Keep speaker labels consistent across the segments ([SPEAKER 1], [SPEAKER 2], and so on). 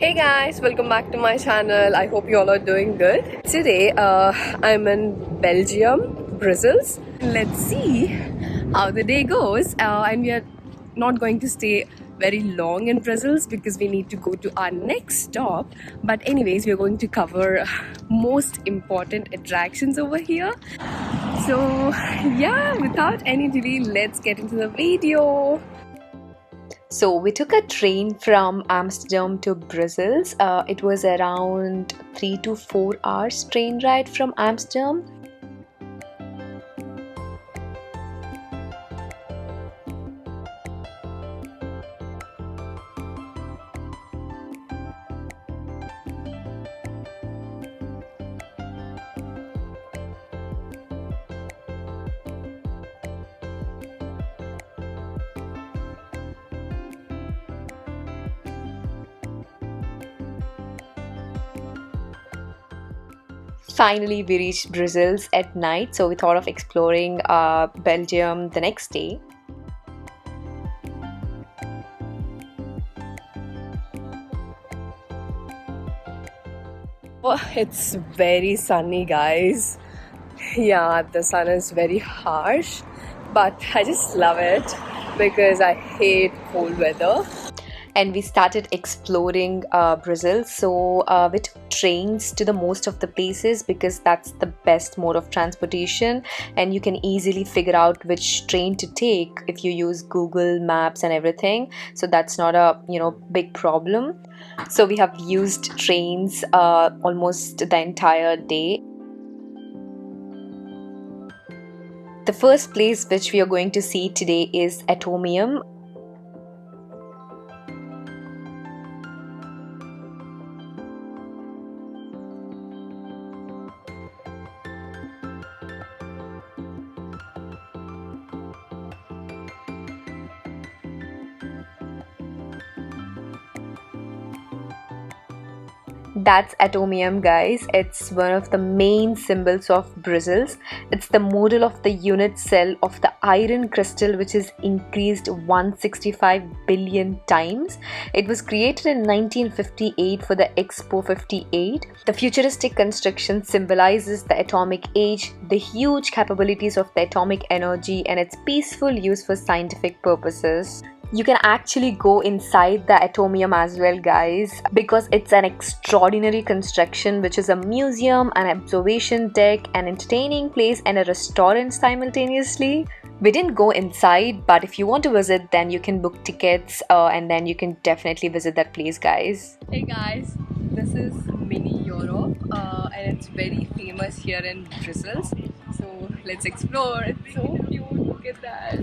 [SPEAKER 1] Hey guys, welcome back to my channel. I hope you all are doing good. Today, I'm in Belgium, Brussels. Let's see how the day goes. And we are not going to stay very long in Brussels because we need to go to our next stop. But anyways, we are going to cover most important attractions over here. So yeah, without any delay, let's get into the video. So we took a train from Amsterdam to Brussels. It was around 3 to 4 hours train ride from Amsterdam. Finally, we reached Brussels at night, so we thought of exploring Belgium the next day. Oh, it's very sunny, guys. Yeah, the sun is very harsh, but I just love it because I hate cold weather. And we started exploring Brazil. So we took trains to the most of the places because that's the best mode of transportation, and you can easily figure out which train to take if you use Google Maps and everything. So that's not a big problem. So we have used trains almost the entire day. The first place which we are going to see today is Atomium. That's Atomium, guys. It's one of the main symbols of Brussels. It's the model of the unit cell of the iron crystal, which is increased 165 billion times. It was created in 1958 for the Expo 58. The futuristic construction symbolizes the atomic age, the huge capabilities of the atomic energy, and its peaceful use for scientific purposes. You can actually go inside the Atomium as well, guys, because it's an extraordinary construction which is a museum, an observation deck, an entertaining place, and a restaurant simultaneously. We didn't go inside, but if you want to visit, then you can book tickets and then you can definitely visit that place, guys. Hey guys, this is Mini Europe and it's very famous here in Brussels. So let's explore. It's so cute, look at that.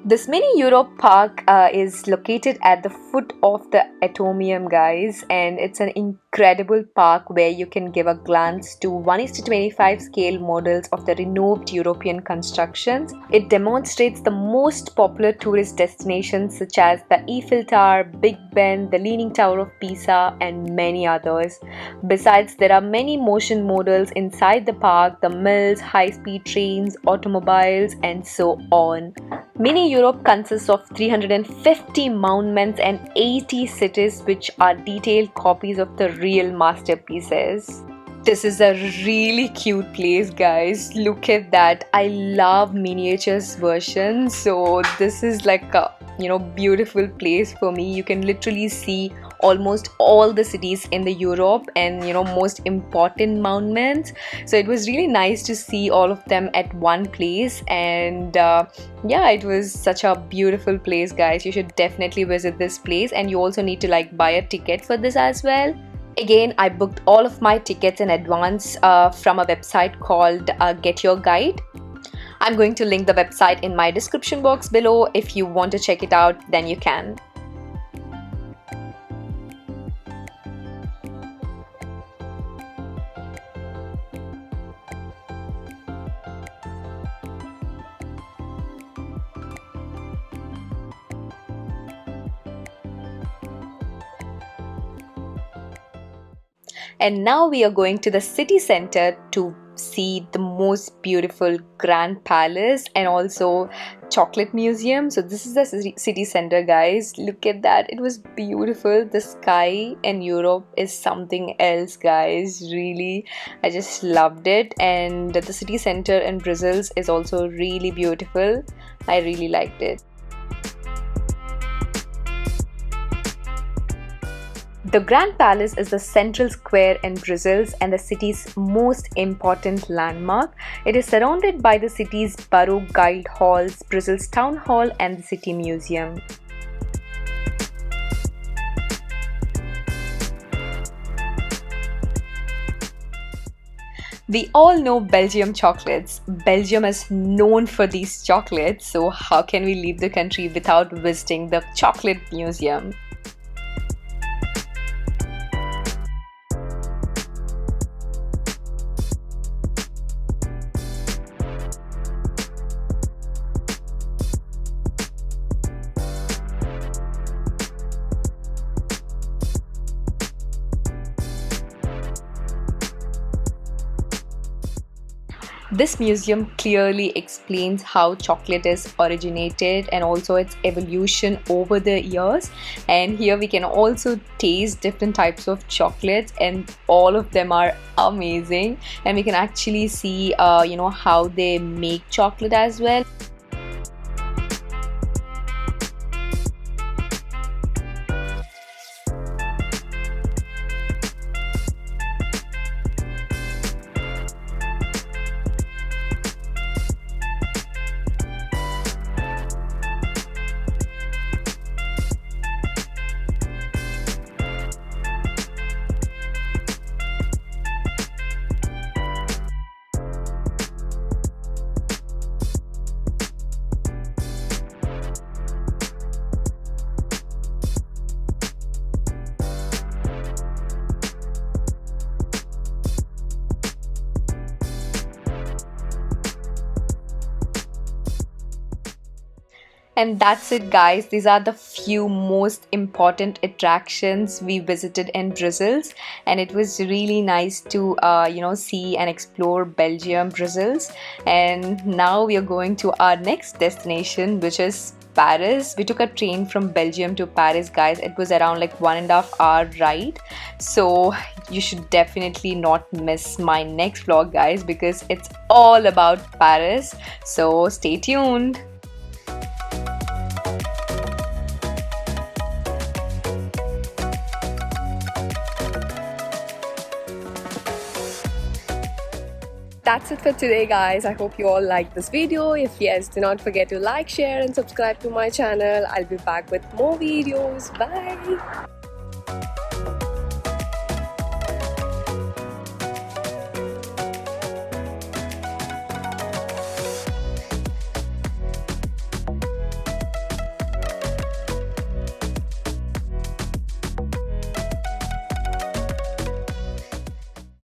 [SPEAKER 1] This mini Europe park is located at the foot of the Atomium, guys, and it's an incredible park where you can give a glance to 1:25 scale models of the renowned European constructions. It demonstrates the most popular tourist destinations such as the Eiffel Tower, Big Ben, the Leaning Tower of Pisa, and many others. Besides, there are many motion models inside the park, the mills, high-speed trains, automobiles, and so on. Mini Europe consists of 350 monuments and 80 cities which are detailed copies of the real masterpieces. This is a really cute place, guys. Look at that. I love miniatures version. So this is like a beautiful place for me. You can literally see almost all the cities in the Europe and most important monuments. So it was really nice to see all of them at one place, and yeah, it was such a beautiful place, guys. You should definitely visit this place, and you also need to buy a ticket for this as well. Again, I booked all of my tickets in advance from a website called Get Your Guide. I'm going to link the website in my description box below. If you want to check it out, then you can. And now we are going to the city center to see the most beautiful Grand Palace and also chocolate museum. So this is the city center, guys. Look at that, it was beautiful. The sky in Europe is something else, guys. Really, I just loved it. And the city center in Brazil is also really beautiful. I really liked it. The Grand Palace is the central square in Brussels and the city's most important landmark. It is surrounded by the city's borough guild halls, Brussels Town Hall, and the City Museum. We all know Belgium chocolates. Belgium is known for these chocolates, so how can we leave the country without visiting the chocolate museum? This museum clearly explains how chocolate is originated and also its evolution over the years. And here we can also taste different types of chocolates, and all of them are amazing. And we can actually see, how they make chocolate as well. And that's it, guys. These are the few most important attractions we visited in Brussels, and it was really nice to see and explore Belgium, Brussels. And now we are going to our next destination, which is Paris. We took a train from Belgium to Paris, guys. It was around like 1.5 hour ride. So you should definitely not miss my next vlog, guys, because it's all about Paris. So stay tuned. That's it for today, guys. I hope you all liked this video. If yes, do not forget to like, share and subscribe to my channel. I'll be back with more videos. Bye.